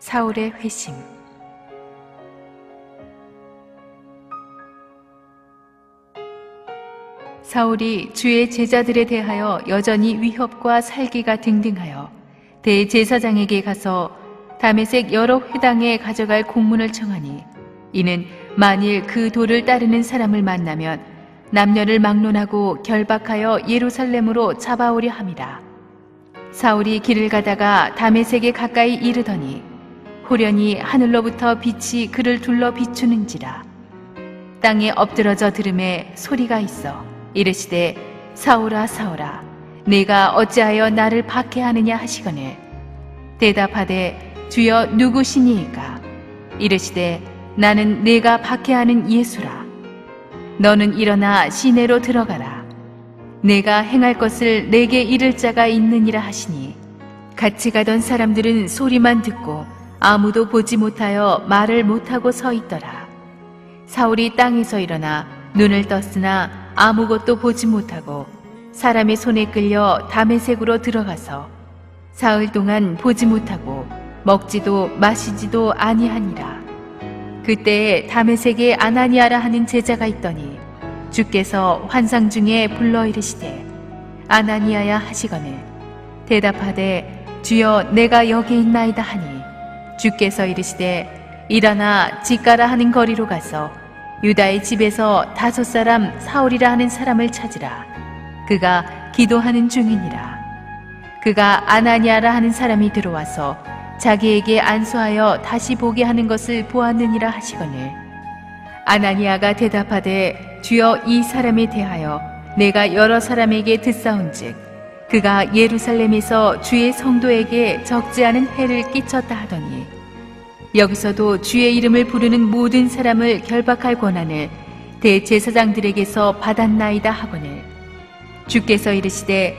사울의 회심. 사울이 주의 제자들에 대하여 여전히 위협과 살기가 등등하여 대제사장에게 가서 다메섹 여러 회당에 가져갈 공문을 청하니, 이는 만일 그 도를 따르는 사람을 만나면 남녀를 막론하고 결박하여 예루살렘으로 잡아오려 함이라. 사울이 길을 가다가 다메섹에 가까이 이르더니 호련히 하늘로부터 빛이 그를 둘러 비추는지라. 땅에 엎드러져 들음에 소리가 있어 이르시되, 사울아 사울아, 네가 어찌하여 나를 박해하느냐 하시거늘, 대답하되 주여 누구시니이까? 이르시되, 나는 네가 박해하는 예수라. 너는 일어나 시내로 들어가라. 내가 행할 것을 내게 이를 자가 있느니라 하시니, 같이 가던 사람들은 소리만 듣고 아무도 보지 못하여 말을 못하고 서 있더라. 사울이 땅에서 일어나 눈을 떴으나 아무것도 보지 못하고 사람의 손에 끌려 다메섹으로 들어가서 사흘 동안 보지 못하고 먹지도 마시지도 아니하니라. 그때에 다메섹에 아나니아라 하는 제자가 있더니 주께서 환상 중에 불러 이르시되, 아나니아야 하시거늘, 대답하되 주여 내가 여기 있나이다 하니, 주께서 이르시되, 일어나 직가라 하는 거리로 가서 유다의 집에서 5 사람 사울이라 하는 사람을 찾으라. 그가 기도하는 중이니라. 그가 아나니아라 하는 사람이 들어와서 자기에게 안수하여 다시 보게 하는 것을 보았느니라 하시거늘, 아나니아가 대답하되, 주여 이 사람에 대하여 내가 여러 사람에게 듣사온즉 그가 예루살렘에서 주의 성도에게 적지 않은 해를 끼쳤다 하더니, 여기서도 주의 이름을 부르는 모든 사람을 결박할 권한을 대제사장들에게서 받았나이다 하거늘, 주께서 이르시되,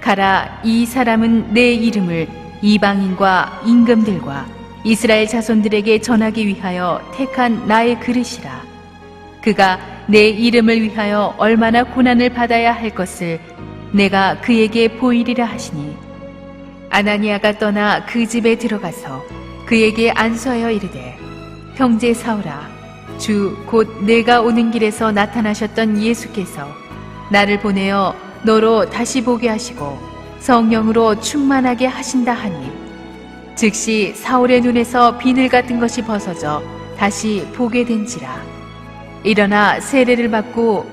가라, 이 사람은 내 이름을 이방인과 임금들과 이스라엘 자손들에게 전하기 위하여 택한 나의 그릇이라. 그가 내 이름을 위하여 얼마나 고난을 받아야 할 것을 내가 그에게 보이리라 하시니, 아나니아가 떠나 그 집에 들어가서 그에게 안수하여 이르되, 형제 사울아, 주 곧 내가 오는 길에서 나타나셨던 예수께서 나를 보내어 너로 다시 보게 하시고 성령으로 충만하게 하신다 하니, 즉시 사울의 눈에서 비늘 같은 것이 벗어져 다시 보게 된지라. 일어나 세례를 받고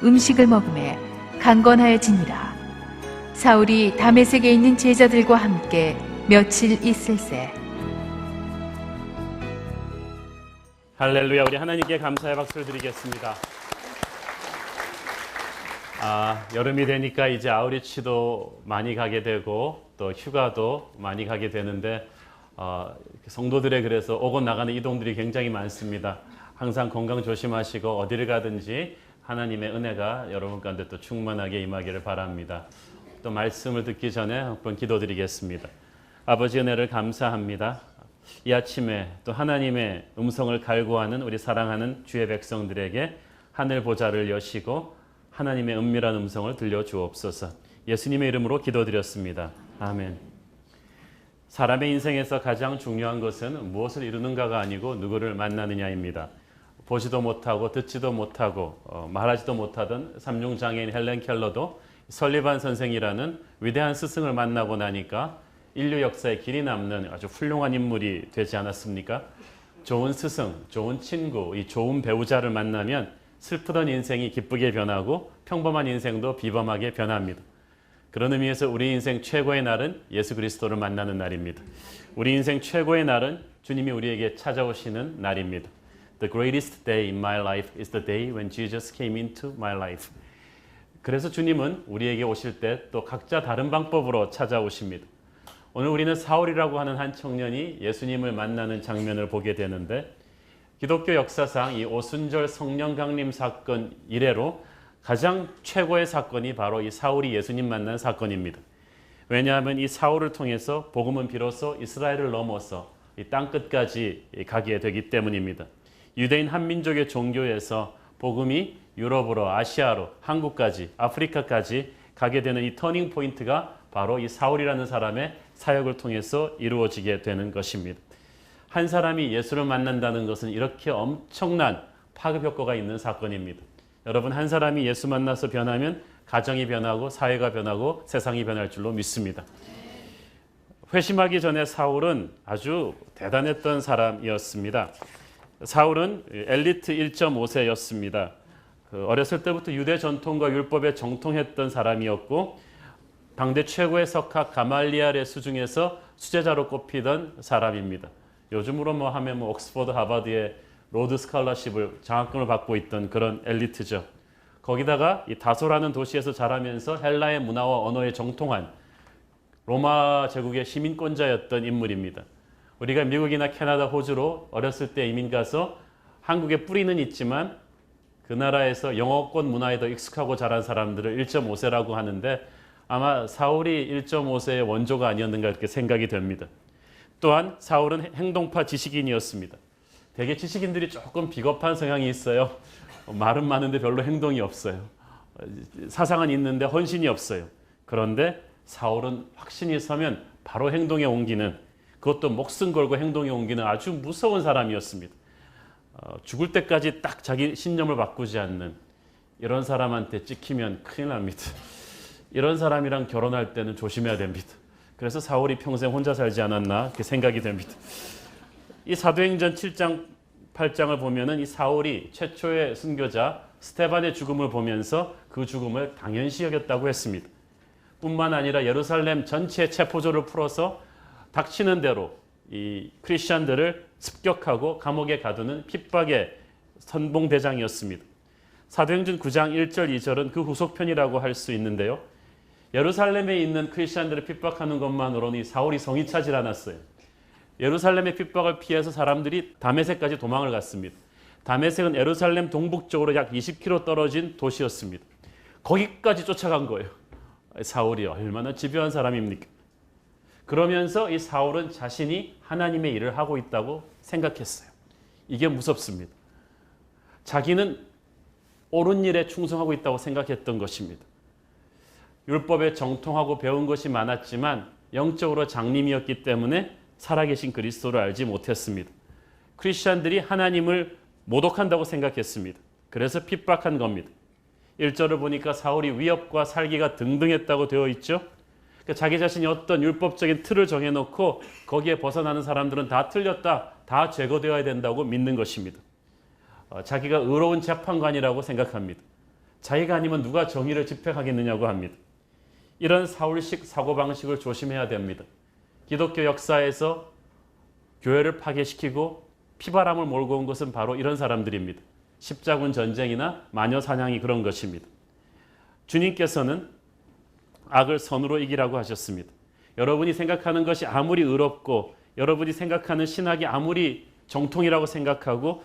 음식을 먹음에 강건하여지니라. 사울이 다메섹에 있는 제자들과 함께 며칠 있을새. 할렐루야. 우리 하나님께 감사의 박수를 드리겠습니다. 여름이 되니까 이제 아우리치도 많이 가게 되고 또 휴가도 많이 가게 되는데, 성도들의 그래서 오고 나가는 이동들이 굉장히 많습니다. 항상 건강 조심하시고 어디를 가든지 하나님의 은혜가 여러분 가운데 또 충만하게 임하기를 바랍니다. 또 말씀을 듣기 전에 한번 기도드리겠습니다. 아버지, 은혜를 감사합니다. 이 아침에 또 하나님의 음성을 갈구하는 우리 사랑하는 주의 백성들에게 하늘 보좌를 여시고 하나님의 은밀한 음성을 들려주옵소서. 예수님의 이름으로 기도드렸습니다. 아멘. 사람의 인생에서 가장 중요한 것은 무엇을 이루는가가 아니고 누구를 만나느냐입니다. 보지도 못하고 듣지도 못하고 말하지도 못하던 삼중장애인 헬렌 켈러도 설리반 선생이라는 위대한 스승을 만나고 나니까 인류 역사에 길이 남는 아주 훌륭한 인물이 되지 않았습니까? 좋은 스승, 좋은 친구, 이 좋은 배우자를 만나면 슬프던 인생이 기쁘게 변하고 평범한 인생도 비범하게 변합니다. 그런 의미에서 우리 인생 최고의 날은 예수 그리스도를 만나는 날입니다. 우리 인생 최고의 날은 주님이 우리에게 찾아오시는 날입니다. The greatest day in my life is the day when Jesus came into my life. 그래서 주님은 우리에게 오실 때 또 각자 다른 방법으로 찾아오십니다. 오늘 우리는 사울이라고 하는 한 청년이 예수님을 만나는 장면을 보게 되는데, 기독교 역사상 이 오순절 성령 강림 사건 이래로 가장 최고의 사건이 바로 이 사울이 예수님 만난 사건입니다. 왜냐하면 이 사울을 통해서 복음은 비로소 이스라엘을 넘어서 이 땅끝까지 가게 되기 때문입니다. 유대인 한민족의 종교에서 복음이 유럽으로, 아시아로, 한국까지, 아프리카까지 가게 되는 이 터닝 포인트가 바로 이 사울이라는 사람의 사역을 통해서 이루어지게 되는 것입니다. 한 사람이 예수를 만난다는 것은 이렇게 엄청난 파급 효과가 있는 사건입니다. 여러분, 한 사람이 예수 만나서 변하면 가정이 변하고 사회가 변하고 세상이 변할 줄로 믿습니다. 회심하기 전에 사울은 아주 대단했던 사람이었습니다. 사울은 엘리트 1.5세였습니다. 어렸을 때부터 유대 전통과 율법에 정통했던 사람이었고 당대 최고의 석학 가말리알의 수중에서 수제자로 꼽히던 사람입니다. 요즘으로 하면 옥스퍼드 하버드의 로드 스칼러십을 장학금을 받고 있던 그런 엘리트죠. 거기다가 이 다소라는 도시에서 자라면서 헬라의 문화와 언어에 정통한 로마 제국의 시민권자였던 인물입니다. 우리가 미국이나 캐나다, 호주로 어렸을 때 이민 가서 한국에 뿌리는 있지만 그 나라에서 영어권 문화에 더 익숙하고 자란 사람들을 1.5세라고 하는데 아마 사울이 1.5세의 원조가 아니었는가 이렇게 생각이 됩니다. 또한 사울은 행동파 지식인이었습니다. 대개 지식인들이 조금 비겁한 성향이 있어요. 말은 많은데 별로 행동이 없어요. 사상은 있는데 헌신이 없어요. 그런데 사울은 확신이 서면 바로 행동에 옮기는, 그것도 목숨 걸고 행동에 옮기는 아주 무서운 사람이었습니다. 죽을 때까지 딱 자기 신념을 바꾸지 않는 이런 사람한테 찍히면 큰일 납니다. 이런 사람이랑 결혼할 때는 조심해야 됩니다. 그래서 사울이 평생 혼자 살지 않았나 이렇게 생각이 됩니다. 이 사도행전 7장 8장을 보면은 이 사울이 최초의 순교자 스데반의 죽음을 보면서 그 죽음을 당연시 여겼다고 했습니다. 뿐만 아니라 예루살렘 전체의 체포조를 풀어서 닥치는 대로 이 크리스천들을 습격하고 감옥에 가두는 핍박의 선봉대장이었습니다. 사도행전 9장 1절 2절은 그 후속편이라고 할 수 있는데요. 예루살렘에 있는 크리스천들을 핍박하는 것만으로는 사울이 성이 차질 않았어요. 예루살렘의 핍박을 피해서 사람들이 다메섹까지 도망을 갔습니다. 다메섹은 예루살렘 동북쪽으로 약 20km 떨어진 도시였습니다. 거기까지 쫓아간 거예요. 사울이 얼마나 집요한 사람입니까? 그러면서 이 사울은 자신이 하나님의 일을 하고 있다고 생각했어요. 이게 무섭습니다. 자기는 옳은 일에 충성하고 있다고 생각했던 것입니다. 율법에 정통하고 배운 것이 많았지만 영적으로 장님이었기 때문에 살아계신 그리스도를 알지 못했습니다. 크리스천들이 하나님을 모독한다고 생각했습니다. 그래서 핍박한 겁니다. 1절을 보니까 사울이 위협과 살기가 등등했다고 되어 있죠. 그러니까 자기 자신이 어떤 율법적인 틀을 정해놓고 거기에 벗어나는 사람들은 다 틀렸다, 다 제거되어야 된다고 믿는 것입니다. 자기가 의로운 재판관이라고 생각합니다. 자기가 아니면 누가 정의를 집행하겠느냐고 합니다. 이런 사울식 사고방식을 조심해야 됩니다. 기독교 역사에서 교회를 파괴시키고 피바람을 몰고 온 것은 바로 이런 사람들입니다. 십자군 전쟁이나 마녀 사냥이 그런 것입니다. 주님께서는 악을 선으로 이기라고 하셨습니다. 여러분이 생각하는 것이 아무리 의롭고 여러분이 생각하는 신학이 아무리 정통이라고 생각하고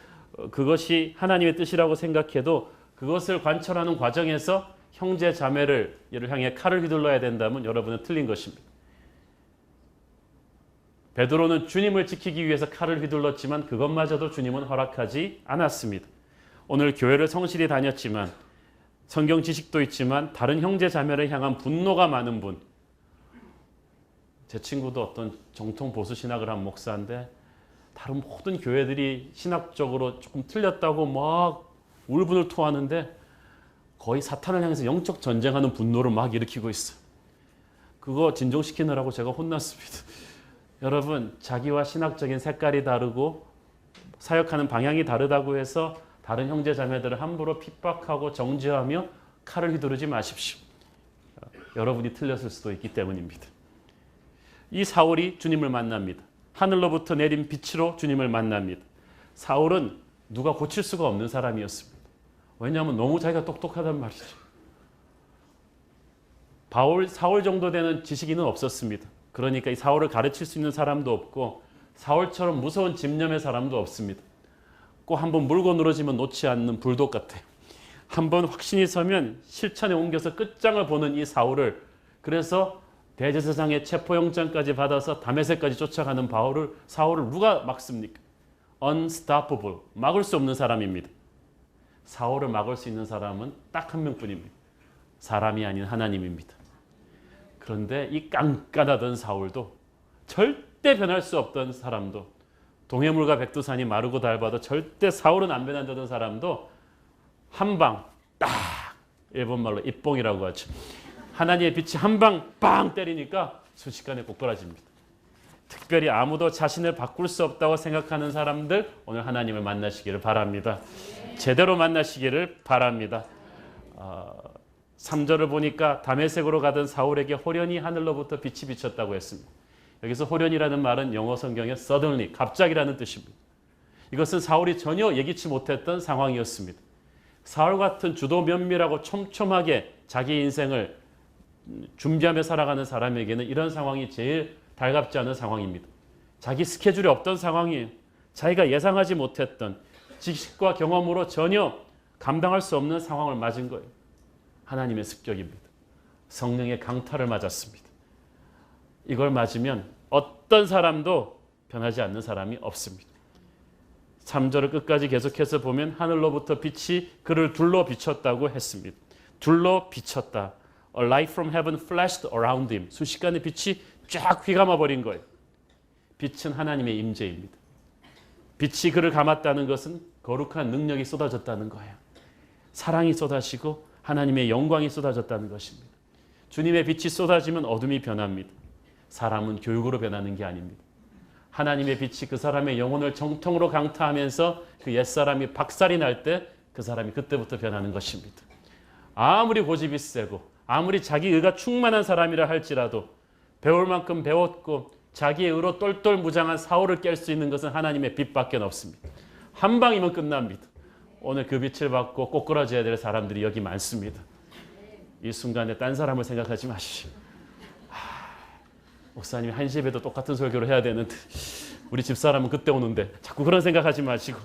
그것이 하나님의 뜻이라고 생각해도 그것을 관철하는 과정에서 형제 자매를 향해 칼을 휘둘러야 된다면 여러분은 틀린 것입니다. 베드로는 주님을 지키기 위해서 칼을 휘둘렀지만 그것마저도 주님은 허락하지 않았습니다. 오늘 교회를 성실히 다녔지만 성경 지식도 있지만 다른 형제 자매를 향한 분노가 많은 분, 제 친구도 어떤 정통 보수 신학을 한 목사인데 다른 모든 교회들이 신학적으로 조금 틀렸다고 막 울분을 토하는데 거의 사탄을 향해서 영적 전쟁하는 분노를 막 일으키고 있어요. 그거 진정시키느라고 제가 혼났습니다. 여러분, 자기와 신학적인 색깔이 다르고 사역하는 방향이 다르다고 해서 다른 형제 자매들을 함부로 핍박하고 정죄하며 칼을 휘두르지 마십시오. 여러분이 틀렸을 수도 있기 때문입니다. 이 사울이 주님을 만납니다. 하늘로부터 내린 빛으로 주님을 만납니다. 사울은 누가 고칠 수가 없는 사람이었습니다. 왜냐하면 너무 자기가 똑똑하단 말이죠. 사울 정도 되는 지식인은 없었습니다. 그러니까 이 사울을 가르칠 수 있는 사람도 없고 사울처럼 무서운 집념의 사람도 없습니다. 꼭 한번 물고 늘어지면 놓지 않는 불독 같아요. 한번 확신이 서면 실천에 옮겨서 끝장을 보는 이 사울을, 그래서 대제사장의 체포영장까지 받아서 다메섹까지 쫓아가는 사울을 누가 막습니까? Unstoppable, 막을 수 없는 사람입니다. 사울을 막을 수 있는 사람은 딱 한 명뿐입니다. 사람이 아닌 하나님입니다. 그런데 이 깐깐하던 사울도, 절대 변할 수 없던 사람도, 동해물과 백두산이 마르고 닳아도 절대 사울은 안 변한다던 사람도 한 방 딱, 일본말로 입봉이라고 하죠. 하나님의 빛이 한 방 빵 때리니까 순식간에 꼬꾸라집니다. 특별히 아무도 자신을 바꿀 수 없다고 생각하는 사람들, 오늘 하나님을 만나시기를 바랍니다. 제대로 만나시기를 바랍니다. 3절을 보니까 다메섹으로 가던 사울에게 호련히 하늘로부터 빛이 비쳤다고 했습니다. 여기서 호련이라는 말은 영어 성경에 suddenly, 갑자기라는 뜻입니다. 이것은 사울이 전혀 예기치 못했던 상황이었습니다. 사울 같은 주도 면밀하고 촘촘하게 자기 인생을 준비하며 살아가는 사람에게는 이런 상황이 제일 달갑지 않은 상황입니다. 자기 스케줄이 없던 상황이에요. 자기가 예상하지 못했던, 지식과 경험으로 전혀 감당할 수 없는 상황을 맞은 거예요. 하나님의 습격입니다. 성령의 강타를 맞았습니다. 이걸 맞으면 어떤 사람도 변하지 않는 사람이 없습니다. 3절을 끝까지 계속해서 보면 하늘로부터 빛이 그를 둘러 비쳤다고 했습니다. 둘러 비쳤다. A light from heaven flashed around him. 순식간에 빛이 쫙 휘감아 버린 거예요. 빛은 하나님의 임재입니다. 빛이 그를 감았다는 것은 거룩한 능력이 쏟아졌다는 거예요. 사랑이 쏟아지고 하나님의 영광이 쏟아졌다는 것입니다. 주님의 빛이 쏟아지면 어둠이 변합니다. 사람은 교육으로 변하는 게 아닙니다. 하나님의 빛이 그 사람의 영혼을 정통으로 강타하면서 그 옛사람이 박살이 날 때 그 사람이 그때부터 변하는 것입니다. 아무리 고집이 세고 아무리 자기 의가 충만한 사람이라 할지라도 배울 만큼 배웠고 자기의 의로 똘똘 무장한 사울을 깰 수 있는 것은 하나님의 빛밖에 없습니다. 한 방이면 끝납니다. 오늘 그 빛을 받고 꼬꾸라져야 될 사람들이 여기 많습니다. 이 순간에 딴 사람을 생각하지 마십시오. 목사님이 1시에 봬도 똑같은 설교를 해야 되는데 우리 집사람은 그때 오는데 자꾸 그런 생각하지 마시고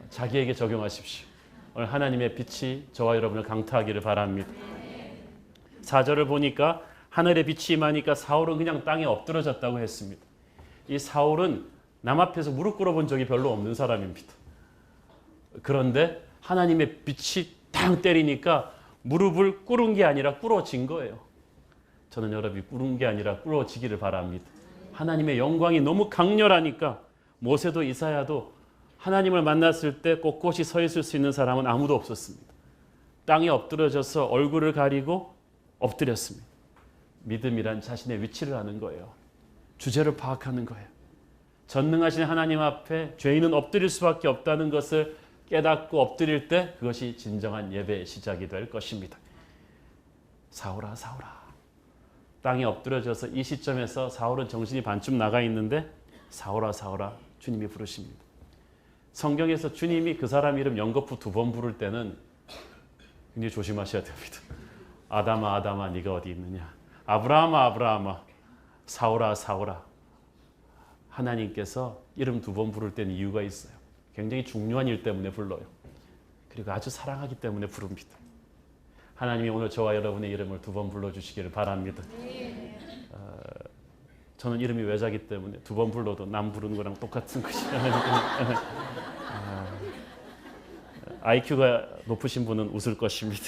자기에게 적용하십시오. 오늘 하나님의 빛이 저와 여러분을 강타하기를 바랍니다. 4절을 보니까 하늘의 빛이 임하니까 사울은 그냥 땅에 엎드러졌다고 했습니다. 이 사울은 남 앞에서 무릎 꿇어본 적이 별로 없는 사람입니다. 그런데 하나님의 빛이 탕 때리니까 무릎을 꿇은 게 아니라 꿇어진 거예요. 저는 여러분이 꿇은 게 아니라 꿇어지기를 바랍니다. 하나님의 영광이 너무 강렬하니까 모세도 이사야도 하나님을 만났을 때 꼿꼿이 서 있을 수 있는 사람은 아무도 없었습니다. 땅에 엎드려져서 얼굴을 가리고 엎드렸습니다. 믿음이란 자신의 위치를 아는 거예요. 주제를 파악하는 거예요. 전능하신 하나님 앞에 죄인은 엎드릴 수밖에 없다는 것을 깨닫고 엎드릴 때 그것이 진정한 예배의 시작이 될 것입니다. 사울아 사울아. 땅에 엎드려져서 이 시점에서 사울은 정신이 반쯤 나가 있는데 사울아 사울아 주님이 부르십니다. 성경에서 주님이 그 사람 이름 연거푸 2번 부를 때는 굉장히 조심하셔야 됩니다. 아담아 아담아 네가 어디 있느냐. 아브라함아 아브라함아 사울아 사울아. 하나님께서 이름 2번 부를 때는 이유가 있어요. 굉장히 중요한 일 때문에 불러요. 그리고 아주 사랑하기 때문에 부릅니다. 하나님이 오늘 저와 여러분의 이름을 2번 불러주시기를 바랍니다. 저는 이름이 외자기 때문에 2번 불러도 남 부르는 거랑 똑같은 것이 IQ가 높으신 분은 웃을 것입니다.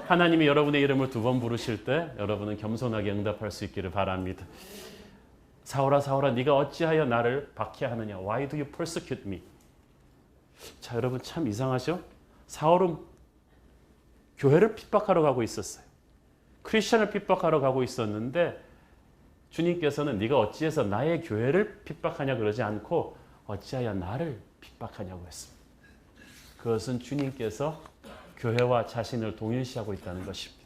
하나님이 여러분의 이름을 2번 부르실 때 여러분은 겸손하게 응답할 수 있기를 바랍니다. 사울아 사울아 네가 어찌하여 나를 박해하느냐. Why do you persecute me? 자 여러분 참 이상하죠? 사울은 교회를 핍박하러 가고 있었어요. 크리스천을 핍박하러 가고 있었는데 주님께서는 네가 어찌해서 나의 교회를 핍박하냐 그러지 않고 어찌하여 나를 핍박하냐고 했습니다. 그것은 주님께서 교회와 자신을 동일시하고 있다는 것입니다.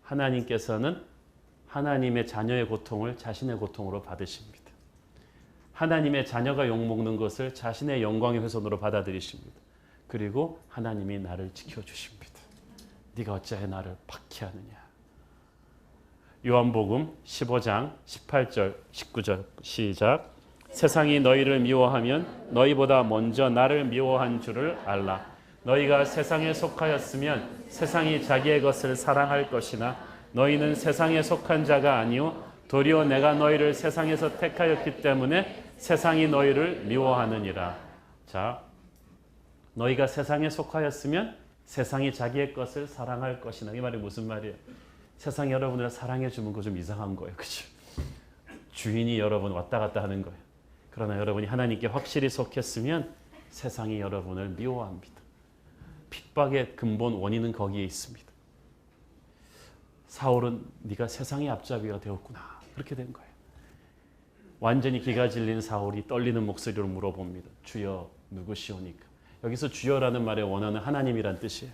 하나님께서는 하나님의 자녀의 고통을 자신의 고통으로 받으십니다. 하나님의 자녀가 욕먹는 것을 자신의 영광의 훼손으로 받아들이십니다. 그리고 하나님이 나를 지켜주십니다. 네가 어찌하여 나를 박해하느냐. 요한복음 15장 18절 19절 시작. 세상이 너희를 미워하면 너희보다 먼저 나를 미워한 줄을 알라. 너희가 세상에 속하였으면 세상이 자기의 것을 사랑할 것이나 너희는 세상에 속한 자가 아니요 도리어 내가 너희를 세상에서 택하였기 때문에 세상이 너희를 미워하느니라. 자, 너희가 세상에 속하였으면 세상이 자기의 것을 사랑할 것이나. 이 말이 무슨 말이에요? 세상이 여러분을 사랑해 주면 그거 좀 이상한 거예요. 그죠? 주인이 여러분 왔다 갔다 하는 거예요. 그러나 여러분이 하나님께 확실히 속했으면 세상이 여러분을 미워합니다. 핍박의 근본 원인은 거기에 있습니다. 사울은 네가 세상의 앞잡이가 되었구나. 그렇게 된 거예요. 완전히 기가 질린 사울이 떨리는 목소리로 물어봅니다. 주여 누구시오니까. 여기서 주여라는 말에 원하는 하나님이란 뜻이에요.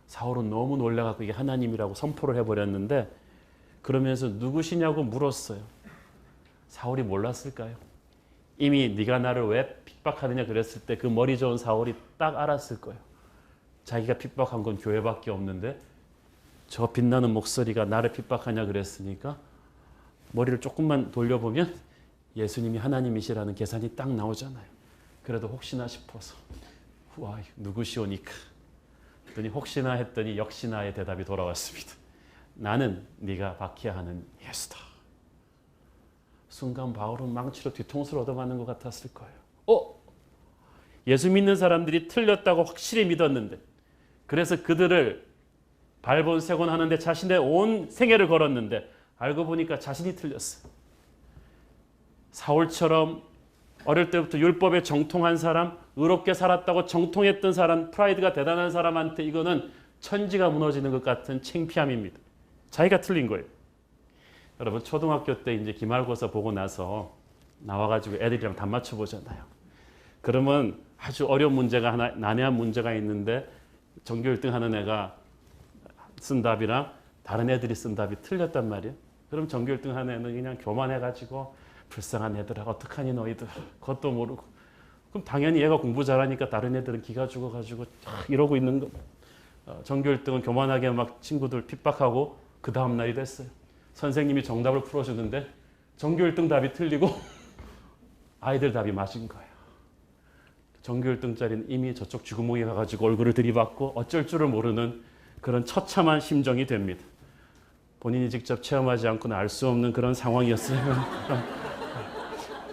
사울은 너무 놀라갖고 이게 하나님이라고 선포를 해버렸는데 그러면서 누구시냐고 물었어요. 사울이 몰랐을까요? 이미 네가 나를 왜 핍박하느냐 그랬을 때 그 머리 좋은 사울이 딱 알았을 거예요. 자기가 핍박한 건 교회밖에 없는데 저 빛나는 목소리가 나를 핍박하냐 그랬으니까 머리를 조금만 돌려보면 예수님이 하나님이시라는 계산이 딱 나오잖아요. 그래도 혹시나 싶어서 와 누구시오니까 했더니 혹시나 했더니 역시나의 대답이 돌아왔습니다. 나는 네가 박해하는 예수다. 순간 바울은 망치로 뒤통수를 얻어맞는 것 같았을 거예요. 예수 믿는 사람들이 틀렸다고 확실히 믿었는데 그래서 그들을 발본색원 하는데 자신의 온 생애를 걸었는데 알고 보니까 자신이 틀렸어요. 사울처럼 어릴 때부터 율법에 정통한 사람, 의롭게 살았다고 정통했던 사람, 프라이드가 대단한 사람한테 이거는 천지가 무너지는 것 같은 창피함입니다. 자기가 틀린 거예요. 여러분 초등학교 때 이제 기말고사 보고 나서 나와가지고 애들이랑 답 맞춰보잖아요. 그러면 아주 어려운 문제가 하나, 난해한 문제가 있는데 전교 1등 하는 애가 쓴 답이랑 다른 애들이 쓴 답이 틀렸단 말이에요. 그럼 전교 1등 하는 애는 그냥 교만해가지고 불쌍한 애들아 어떡하니 너희들 그것도 모르고 그럼 당연히 얘가 공부 잘하니까 다른 애들은 기가 죽어가지고 이러고 있는 거. 전교 1등은 교만하게 막 친구들 핍박하고 그 다음 날이 됐어요. 선생님이 정답을 풀어주는데 전교 1등 답이 틀리고 아이들 답이 맞은 거예요. 전교 1등짜리는 이미 저쪽 쥐구멍에 가가지고 얼굴을 들이받고 어쩔 줄을 모르는 그런 처참한 심정이 됩니다. 본인이 직접 체험하지 않고는 알 수 없는 그런 상황이었어요.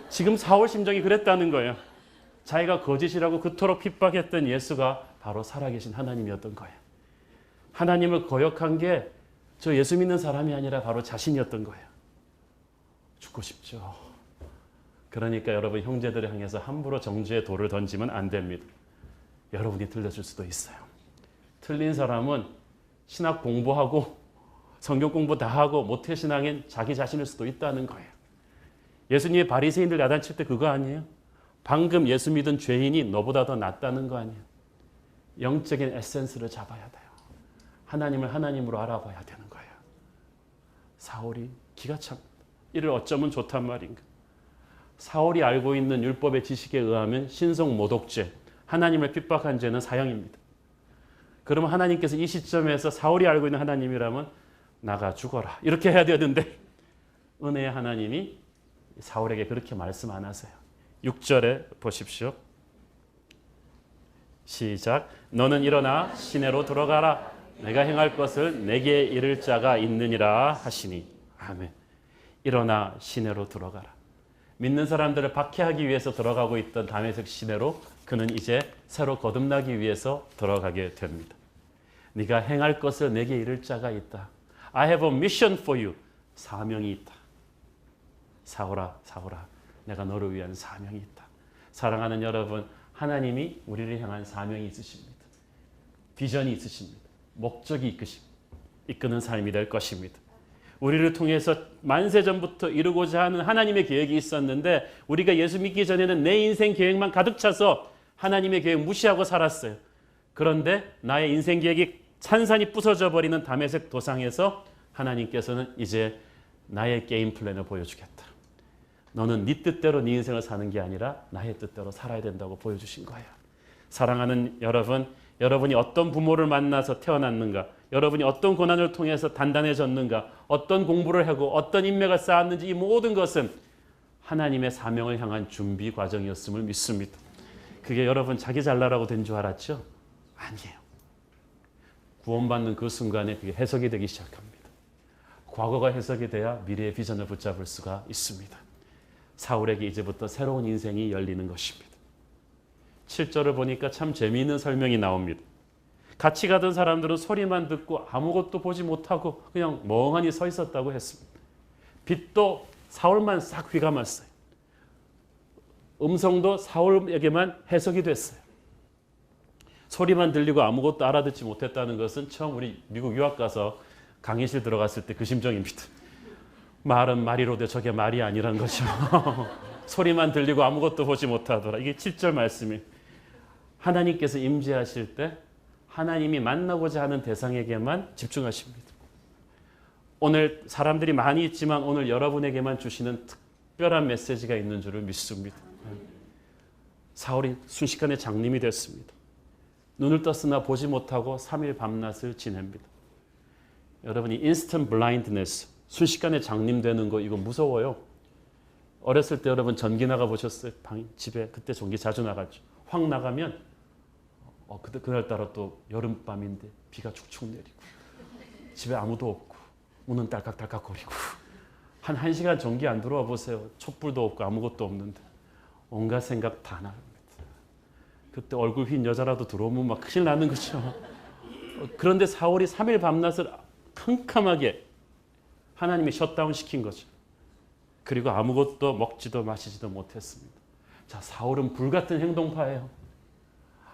지금 사울 심정이 그랬다는 거예요. 자기가 거짓이라고 그토록 핍박했던 예수가 바로 살아계신 하나님이었던 거예요. 하나님을 거역한 게 저 예수 믿는 사람이 아니라 바로 자신이었던 거예요. 죽고 싶죠. 그러니까 여러분 형제들을 향해서 함부로 정죄의 돌을 던지면 안 됩니다. 여러분이 틀려질 수도 있어요. 틀린 사람은 신학 공부하고 성경 공부 다 하고 모태신앙인 자기 자신일 수도 있다는 거예요. 예수님의 바리새인들 야단칠 때 그거 아니에요? 방금 예수 믿은 죄인이 너보다 더 낫다는 거 아니에요? 영적인 에센스를 잡아야 돼요. 하나님을 하나님으로 알아봐야 되는 거예요. 사울이 기가 찹니다. 이를 어쩌면 좋단 말인가? 사울이 알고 있는 율법의 지식에 의하면 신성 모독죄, 하나님을 핍박한 죄는 사형입니다. 그러면 하나님께서 이 시점에서 사울이 알고 있는 하나님이라면 나가 죽어라 이렇게 해야 되는데 은혜의 하나님이 사울에게 그렇게 말씀 안 하세요. 6절에 보십시오. 시작. 너는 일어나 시내로 들어가라. 내가 행할 것을 내게 이를 자가 있느니라 하시니. 아멘. 일어나 시내로 들어가라. 믿는 사람들을 박해하기 위해서 들어가고 있던 다메섹 시내로 그는 이제 새로 거듭나기 위해서 들어가게 됩니다. 네가 행할 것을 내게 이를 자가 있다. I have a mission for you. 사명이 있다. 사울아, 사울아, 내가 너를 위한 사명이 있다. 사랑하는 여러분, 하나님이 우리를 향한 사명이 있으십니다. 비전이 있으십니다. 목적이 이끄는 삶이 될 것입니다. 우리를 통해서 만세전부터 이루고자 하는 하나님의 계획이 있었는데 우리가 예수 믿기 전에는 내 인생 계획만 가득 차서 하나님의 계획 무시하고 살았어요. 그런데 나의 인생 계획이 산산이 부서져 버리는 다메섹 도상에서 하나님께서는 이제 나의 게임 플랜을 보여주겠다. 너는 네 뜻대로 네 인생을 사는 게 아니라 나의 뜻대로 살아야 된다고 보여주신 거야. 사랑하는 여러분, 여러분이 어떤 부모를 만나서 태어났는가, 여러분이 어떤 고난을 통해서 단단해졌는가, 어떤 공부를 하고 어떤 인맥을 쌓았는지 이 모든 것은 하나님의 사명을 향한 준비 과정이었음을 믿습니다. 그게 여러분 자기 잘나라고 된 줄 알았죠? 아니에요. 구원받는 그 순간에 그게 해석이 되기 시작합니다. 과거가 해석이 돼야 미래의 비전을 붙잡을 수가 있습니다. 사울에게 이제부터 새로운 인생이 열리는 것입니다. 7절을 보니까 참 재미있는 설명이 나옵니다. 같이 가던 사람들은 소리만 듣고 아무것도 보지 못하고 그냥 멍하니 서 있었다고 했습니다. 빛도 사울만 싹 휘감았어요. 음성도 사울에게만 해석이 됐어요. 소리만 들리고 아무것도 알아듣지 못했다는 것은 처음 우리 미국 유학 가서 강의실 들어갔을 때 그 심정입니다. 말은 말이로되 저게 말이 아니란 거죠. 소리만 들리고 아무것도 보지 못하더라. 이게 7절 말씀이 하나님께서 임재하실 때 하나님이 만나고자 하는 대상에게만 집중하십니다. 오늘 사람들이 많이 있지만 오늘 여러분에게만 주시는 특별한 메시지가 있는 줄을 믿습니다. 사울이 순식간에 장님이 됐습니다. 눈을 떴으나 보지 못하고 3일 밤낮을 지냅니다. 여러분이 인스턴트 블라인드네스, 순식간에 장님되는 거 이거 무서워요. 어렸을 때 여러분 전기 나가 보셨어요? 집에 그때 전기 자주 나갔죠. 확 나가면 그때 그날따라 또 여름밤인데 비가 축축 내리고 집에 아무도 없고 문은 딸깍딸깍거리고 한 1시간 전기 안 들어와 보세요. 촛불도 없고 아무것도 없는데 온갖 생각 다 납니다. 그때 얼굴 휜 여자라도 들어오면 막 큰일 나는 거죠. 그런데 사울이 3일 밤낮을 캄캄하게 하나님이 셧다운 시킨 거죠. 그리고 아무것도 먹지도 마시지도 못했습니다. 자, 사울은 불같은 행동파예요.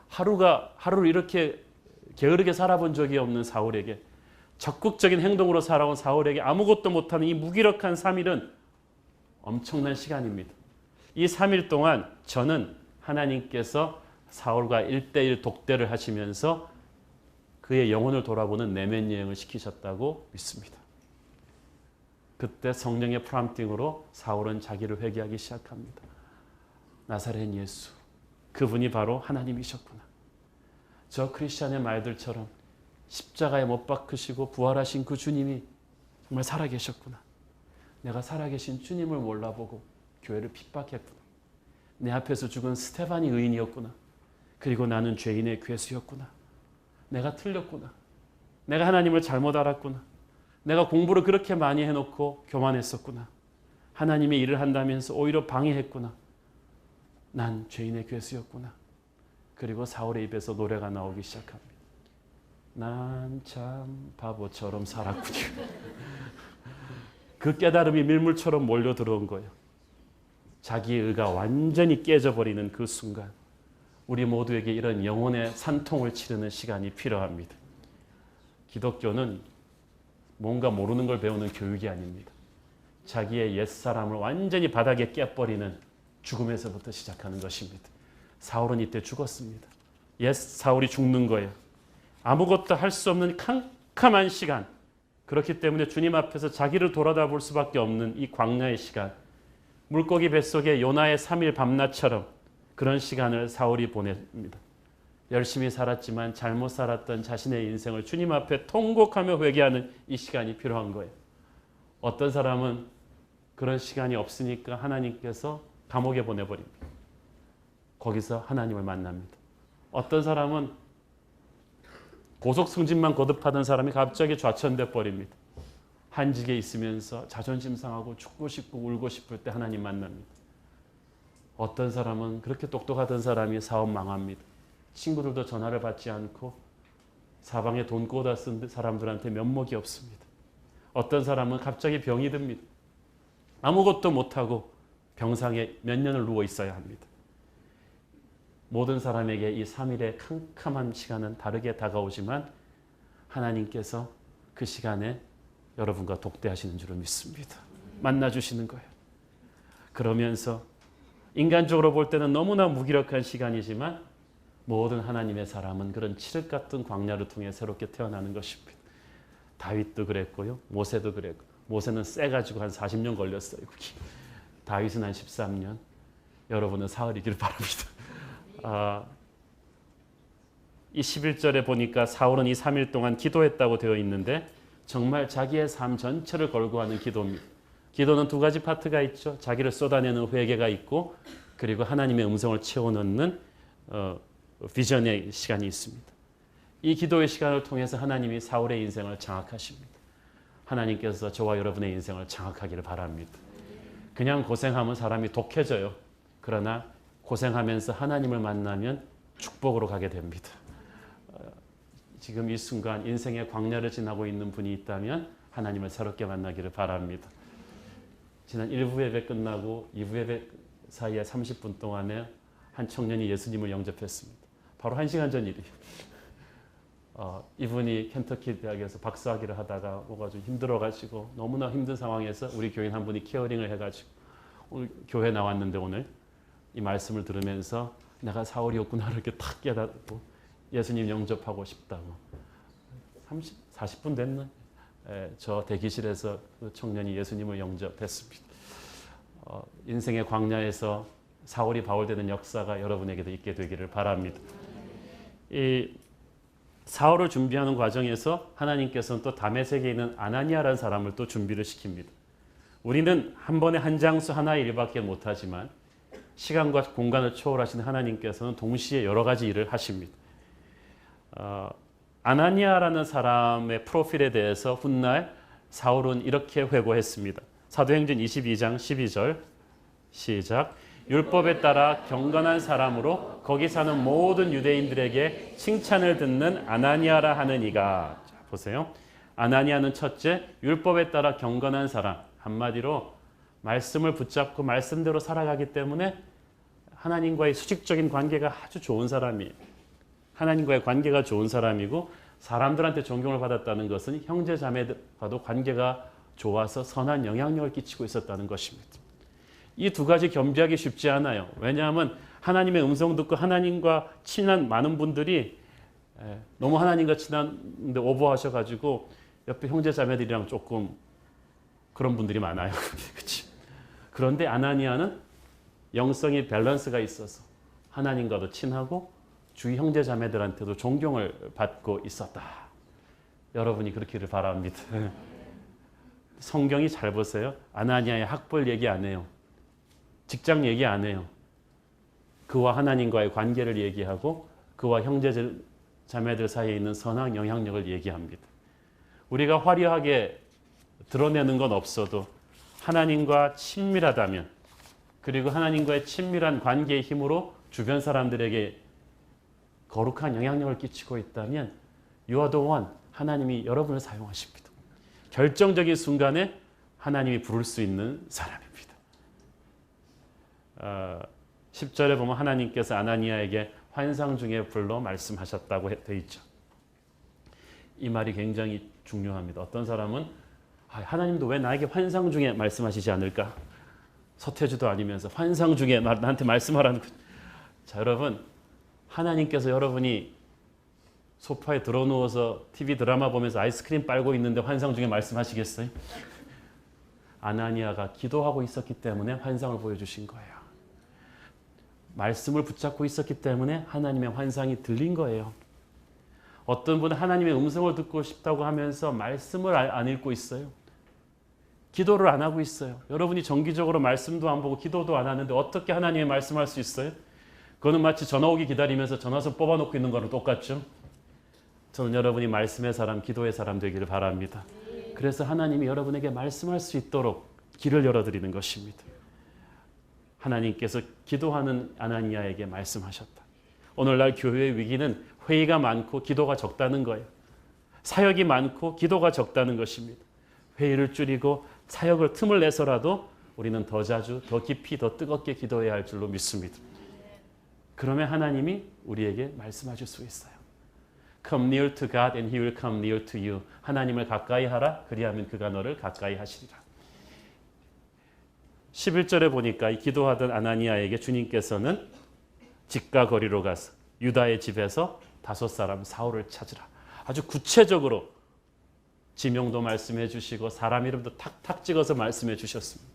하루를 이렇게 게으르게 살아본 적이 없는 사울에게, 적극적인 행동으로 살아온 사울에게 아무것도 못하는 이 무기력한 3일은 엄청난 시간입니다. 이 3일 동안 저는 하나님께서 사울과 1:1 독대를 하시면서 그의 영혼을 돌아보는 내면 여행을 시키셨다고 믿습니다. 그때 성령의 프롬프팅으로 사울은 자기를 회개하기 시작합니다. 나사렛 예수, 그분이 바로 하나님이셨구나. 저 크리스찬의 말들처럼 십자가에 못 박히시고 부활하신 그 주님이 정말 살아계셨구나. 내가 살아계신 주님을 몰라보고 교회를 핍박했구나. 내 앞에서 죽은 스테반이 의인이었구나. 그리고 나는 죄인의 괴수였구나. 내가 틀렸구나. 내가 하나님을 잘못 알았구나. 내가 공부를 그렇게 많이 해놓고 교만했었구나. 하나님의 일을 한다면서 오히려 방해했구나. 난 죄인의 괴수였구나. 그리고 사울의 입에서 노래가 나오기 시작합니다. 난 참 바보처럼 살았군요. 그 깨달음이 밀물처럼 몰려 들어온 거예요. 자기의 의가 완전히 깨져버리는 그 순간 우리 모두에게 이런 영혼의 산통을 치르는 시간이 필요합니다. 기독교는 뭔가 모르는 걸 배우는 교육이 아닙니다. 자기의 옛사람을 완전히 바닥에 깨버리는 죽음에서부터 시작하는 것입니다. 사울은 이때 죽었습니다. 옛 사울이 죽는 거예요. 아무것도 할 수 없는 캄캄한 시간. 그렇기 때문에 주님 앞에서 자기를 돌아다볼 수밖에 없는 이 광야의 시간. 물고기 뱃속에 요나의 3일 밤낮처럼 그런 시간을 사울이 보냅니다. 열심히 살았지만 잘못 살았던 자신의 인생을 주님 앞에 통곡하며 회개하는 이 시간이 필요한 거예요. 어떤 사람은 그런 시간이 없으니까 하나님께서 감옥에 보내버립니다. 거기서 하나님을 만납니다. 어떤 사람은 고속 승진만 거듭하던 사람이 갑자기 좌천돼 버립니다. 한직에 있으면서 자존심 상하고 죽고 싶고 울고 싶을 때 하나님 만납니다. 어떤 사람은 그렇게 똑똑하던 사람이 사업 망합니다. 친구들도 전화를 받지 않고 사방에 돈 꽂아 쓴 사람들한테 면목이 없습니다. 어떤 사람은 갑자기 병이 듭니다. 아무것도 못하고 병상에 몇 년을 누워 있어야 합니다. 모든 사람에게 이 3일의 캄캄한 시간은 다르게 다가오지만 하나님께서 그 시간에 여러분과 독대하시는 줄을 믿습니다. 만나주시는 거예요. 그러면서 인간적으로 볼 때는 너무나 무기력한 시간이지만 모든 하나님의 사람은 그런 칠흑 같은 광야를 통해 새롭게 태어나는 것입니다. 다윗도 그랬고요. 모세도 그랬고. 모세는 세가지고 한 40년 걸렸어요. 다윗은 한 13년. 여러분은 사흘이길 바랍니다. 이 11절에 보니까 사울은 이 3일 동안 기도했다고 되어 있는데 정말 자기의 삶 전체를 걸고 하는 기도입니다. 기도는 두 가지 파트가 있죠. 자기를 쏟아내는 회개가 있고 그리고 하나님의 음성을 채워넣는 비전의 시간이 있습니다. 이 기도의 시간을 통해서 하나님이 사울의 인생을 장악하십니다. 하나님께서 저와 여러분의 인생을 장악하기를 바랍니다. 그냥 고생하면 사람이 독해져요. 그러나 고생하면서 하나님을 만나면 축복으로 가게 됩니다. 지금 이 순간 인생의 광야를 지나고 있는 분이 있다면 하나님을 새롭게 만나기를 바랍니다. 지난 1부 예배 끝나고 2부 예배 사이에 30분 동안에 한 청년이 예수님을 영접했습니다. 바로 1시간 전 일이에요. 이분이 켄터키 대학에서 박사학위를 하다가 뭐가 좀 힘들어가지고 너무나 힘든 상황에서 우리 교인 한 분이 케어링을 해가지고 오늘 교회 나왔는데 오늘 이 말씀을 들으면서 내가 사울이었구나 이렇게 탁 깨닫고 예수님 영접하고 싶다고 40분 됐나? 저 대기실에서 그 청년이 예수님을 영접했습니다. 인생의 광야에서 사울이 바울되는 역사가 여러분에게도 있게 되기를 바랍니다. 이 사울을 준비하는 과정에서 하나님께서는 또 다메섹에 있는 아나니아라는 사람을 또 준비를 시킵니다. 우리는 한 번에 한 장수 하나의 일밖에 못하지만 시간과 공간을 초월하시는 하나님께서는 동시에 여러 가지 일을 하십니다. 아나니아라는 사람의 프로필에 대해서 훗날 사울은 이렇게 회고했습니다. 사도행전 22장 12절 시작. 율법에 따라 경건한 사람으로 거기 사는 모든 유대인들에게 칭찬을 듣는 아나니아라 하는 이가, 자, 보세요. 아나니아는 첫째, 율법에 따라 경건한 사람. 한마디로 말씀을 붙잡고 말씀대로 살아가기 때문에 하나님과의 수직적인 관계가 아주 좋은 사람이에요. 하나님과의 관계가 좋은 사람이고 사람들한테 존경을 받았다는 것은 형제 자매들과도 관계가 좋아서 선한 영향력을 끼치고 있었다는 것입니다. 이 두 가지 겸비하기 쉽지 않아요. 왜냐하면 하나님의 음성 듣고 하나님과 친한 많은 분들이 너무 하나님과 친한데 오버하셔가지고 옆에 형제 자매들이랑 조금 그런 분들이 많아요. 그치? 그런데 아나니아는 영성의 밸런스가 있어서 하나님과도 친하고 주위 형제 자매들한테도 존경을 받고 있었다. 여러분이 그렇기를 바랍니다. 성경이 잘 보세요. 아나니아의 학벌 얘기 안 해요. 직장 얘기 안 해요. 그와 하나님과의 관계를 얘기하고 그와 형제 자매들 사이에 있는 선한 영향력을 얘기합니다. 우리가 화려하게 드러내는 건 없어도 하나님과 친밀하다면, 그리고 하나님과의 친밀한 관계의 힘으로 주변 사람들에게 거룩한 영향력을 끼치고 있다면 You are the one. 하나님이 여러분을 사용하십니다. 결정적인 순간에 하나님이 부를 수 있는 사람입니다. 10절에 보면 하나님께서 아나니아에게 환상 중에 불러 말씀하셨다고 되어 있죠. 이 말이 굉장히 중요합니다. 어떤 사람은 하나님도 왜 나에게 환상 중에 말씀하시지 않을까? 서태지도 아니면서 환상 중에 나한테 말씀하라는 거. 자, 여러분, 하나님께서 여러분이 소파에 들어누워서 TV 드라마 보면서 아이스크림 빨고 있는데 환상 중에 말씀하시겠어요? 아나니아가 기도하고 있었기 때문에 환상을 보여주신 거예요. 말씀을 붙잡고 있었기 때문에 하나님의 환상이 들린 거예요. 어떤 분은 하나님의 음성을 듣고 싶다고 하면서 말씀을 안 읽고 있어요. 기도를 안 하고 있어요. 여러분이 정기적으로 말씀도 안 보고 기도도 안 하는데 어떻게 하나님의 말씀할 수 있어요? 그거는 마치 전화 오기 기다리면서 전화선 뽑아놓고 있는 거랑 똑같죠. 저는 여러분이 말씀의 사람, 기도의 사람 되기를 바랍니다. 그래서 하나님이 여러분에게 말씀할 수 있도록 길을 열어드리는 것입니다. 하나님께서 기도하는 아나니아에게 말씀하셨다. 오늘날 교회의 위기는 회의가 많고 기도가 적다는 거예요. 사역이 많고 기도가 적다는 것입니다. 회의를 줄이고 사역을 틈을 내서라도 우리는 더 자주, 더 깊이, 더 뜨겁게 기도해야 할 줄로 믿습니다. 그러면 하나님이 우리에게 말씀하실 수 있어요. Come near to God and He will come near to you. 하나님을 가까이 하라. 그리하면 그가 너를 가까이 하시리라. 11절에 보니까 이 기도하던 아나니아에게 주님께서는 집과 거리로 가서 유다의 집에서 5사람 사울을 찾으라. 아주 구체적으로 지명도 말씀해 주시고 사람 이름도 탁탁 찍어서 말씀해 주셨습니다.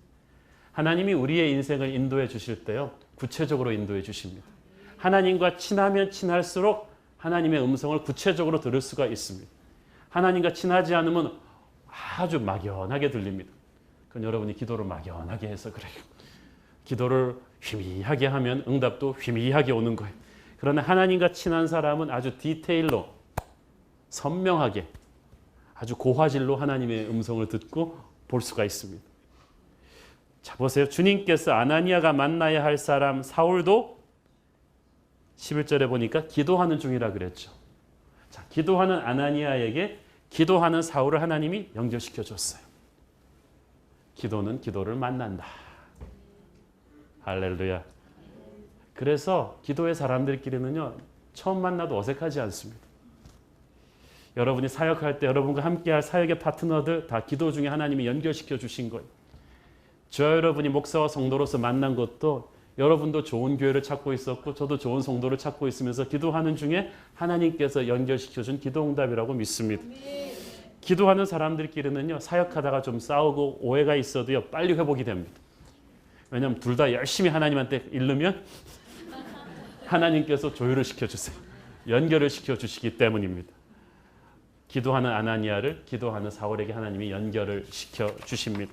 하나님이 우리의 인생을 인도해 주실 때요, 구체적으로 인도해 주십니다. 하나님과 친하면 친할수록 하나님의 음성을 구체적으로 들을 수가 있습니다. 하나님과 친하지 않으면 아주 막연하게 들립니다. 그건 여러분이 기도를 막연하게 해서 그래요. 기도를 희미하게 하면 응답도 희미하게 오는 거예요. 그러나 하나님과 친한 사람은 아주 디테일로 선명하게 아주 고화질로 하나님의 음성을 듣고 볼 수가 있습니다. 자, 보세요. 주님께서 아나니아가 만나야 할 사람 사울도 11절에 보니까 기도하는 중이라 그랬죠. 자, 기도하는 아나니아에게 기도하는 사울을 하나님이 연결시켜 줬어요. 기도는 기도를 만난다. 할렐루야. 그래서 기도의 사람들끼리는요, 처음 만나도 어색하지 않습니다. 여러분이 사역할 때 여러분과 함께할 사역의 파트너들 다 기도 중에 하나님이 연결시켜 주신 거예요. 저와 여러분이 목사와 성도로서 만난 것도 여러분도 좋은 교회를 찾고 있었고 저도 좋은 성도를 찾고 있으면서 기도하는 중에 하나님께서 연결시켜 준 기도응답이라고 믿습니다. 기도하는 사람들끼리는요, 사역하다가 좀 싸우고 오해가 있어도요, 빨리 회복이 됩니다. 왜냐하면 둘 다 열심히 하나님한테 이르면 하나님께서 조율을 시켜주세요. 연결을 시켜주시기 때문입니다. 기도하는 아나니아를 기도하는 사울에게 하나님이 연결을 시켜주십니다.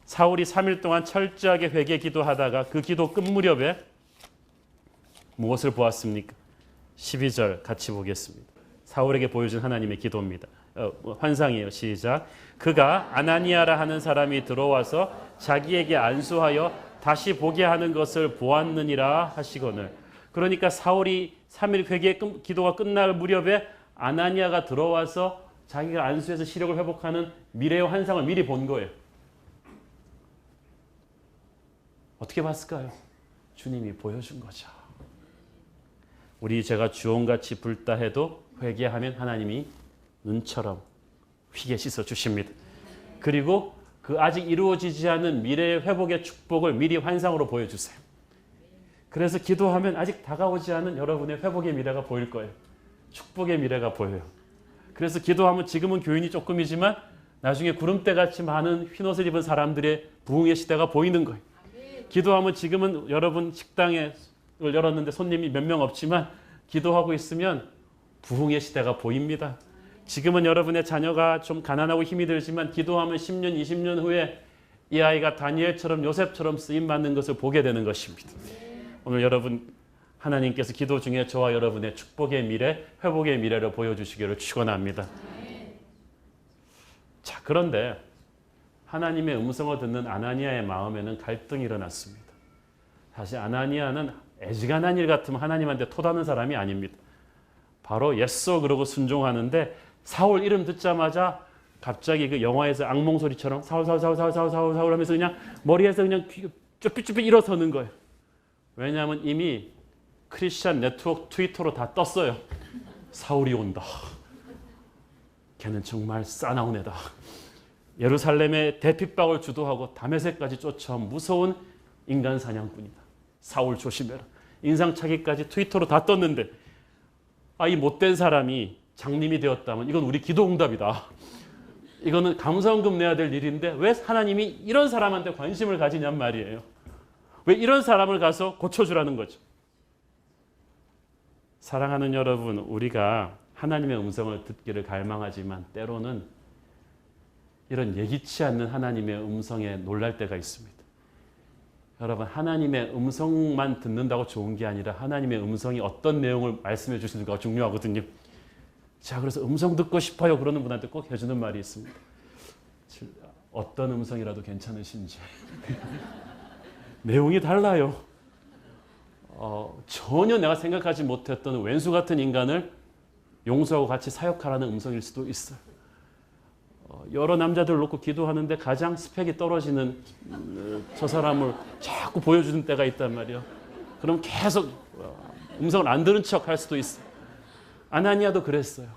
사울이 3일 동안 철저하게 회개 기도하다가 그 기도 끝 무렵에 무엇을 보았습니까? 12절 같이 보겠습니다. 사울에게 보여준 하나님의 기도입니다. 환상이에요. 시작. 그가 아나니아라 하는 사람이 들어와서 자기에게 안수하여 다시 보게 하는 것을 보았느니라 하시거늘. 그러니까 사울이 3일 회개 기도가 끝날 무렵에 아나니아가 들어와서 자기가 안수해서 시력을 회복하는 미래의 환상을 미리 본 거예요. 어떻게 봤을까요? 주님이 보여준 거죠. 우리 제가 주홍같이 붉다 해도 회개하면 하나님이 눈처럼 휘게 씻어 주십니다. 그리고 그 아직 이루어지지 않은 미래의 회복의 축복을 미리 환상으로 보여주세요. 그래서 기도하면 아직 다가오지 않은 여러분의 회복의 미래가 보일 거예요. 축복의 미래가 보여요. 그래서 기도하면 지금은 교인이 조금이지만 나중에 구름대같이 많은 흰옷을 입은 사람들의 부흥의 시대가 보이는 거예요. 기도하면 지금은 여러분 식당을 열었는데 손님이 몇 명 없지만 기도하고 있으면 부흥의 시대가 보입니다. 지금은 여러분의 자녀가 좀 가난하고 힘이 들지만 기도하면 10년, 20년 후에 이 아이가 다니엘처럼 요셉처럼 쓰임받는 것을 보게 되는 것입니다. 오늘 여러분 하나님께서 기도 중에 저와 여러분의 축복의 미래, 회복의 미래를 보여주시기를 축원합니다. 자, 그런데 하나님의 음성을 듣는 아나니아의 마음에는 갈등이 일어났습니다. 사실 아나니아는 애지간한 일 같으면 하나님한테 토다는 사람이 아닙니다. 바로 예소 그러고 순종하는데 사울 이름 듣자마자 갑자기 그 영화에서 악몽 소리처럼 사울 하면서 그냥 머리에서 그냥 쭈삣쭈삣 일어서는 거예요. 왜냐하면 이미 크리스찬 네트워크 트위터로 다 떴어요. 사울이 온다. 걔는 정말 싸나운 애다. 예루살렘에 대핍박을 주도하고 다메섹까지 쫓아온 무서운 인간 사냥꾼이다. 사울 조심해라. 인상착의까지 트위터로 다 떴는데 이 못된 사람이 장님이 되었다면 이건 우리 기도응답이다. 이거는 감사원금 내야 될 일인데 왜 하나님이 이런 사람한테 관심을 가지냔 말이에요. 왜 이런 사람을 가서 고쳐주라는 거죠. 사랑하는 여러분, 우리가 하나님의 음성을 듣기를 갈망하지만 때로는 이런 예기치 않는 하나님의 음성에 놀랄 때가 있습니다. 여러분, 하나님의 음성만 듣는다고 좋은 게 아니라 하나님의 음성이 어떤 내용을 말씀해 주시는가 중요하거든요. 자, 그래서 음성 듣고 싶어요 그러는 분한테 꼭 해주는 말이 있습니다. 어떤 음성이라도 괜찮으신지. 내용이 달라요. 전혀 내가 생각하지 못했던 왼수 같은 인간을 용서하고 같이 사역하라는 음성일 수도 있어요. 여러 남자들을 놓고 기도하는데 가장 스펙이 떨어지는 저 사람을 자꾸 보여주는 때가 있단 말이에요. 그럼 계속 음성을 안 들은 척 할 수도 있어요. 아나니아도 그랬어요.